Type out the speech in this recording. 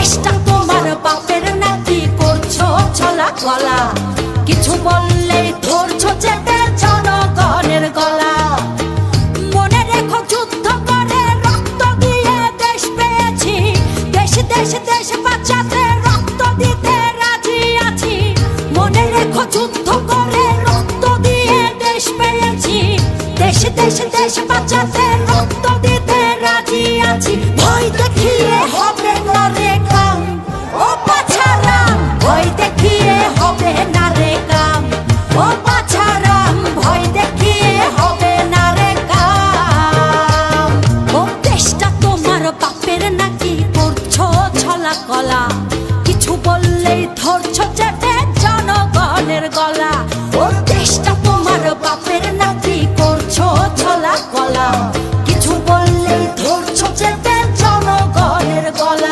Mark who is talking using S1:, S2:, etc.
S1: দেশটা তোমার বাপের নাকি করছো ছলা গলা, কিছু বললেই ধরছো চেপে জনগণের গলা। মনে রেখো যুদ্ধ করে রক্ত দিয়ে দেশ পেয়েছি, দেশ দেশ দেশ বাঁচাতে রক্ত দিতে রাজি আছি। মনে রেখো যুদ্ধ করে রক্ত দিয়ে দেশ পেয়েছি, দেশ দেশ দেশ বাঁচাতে রক্ত দিতে রাজি আছি। ভয় দেখিয়ে হবে না রে কাম, ও বাছারাম ভয় দেখিয়ে হবে না রে কাম, ও বাছারাম ভয় দেখিয়ে হবে না রে কাম। ও দেশটা তোমার বাপের নাকি করছো ছলা কলা, কিছু বললেই ধরছো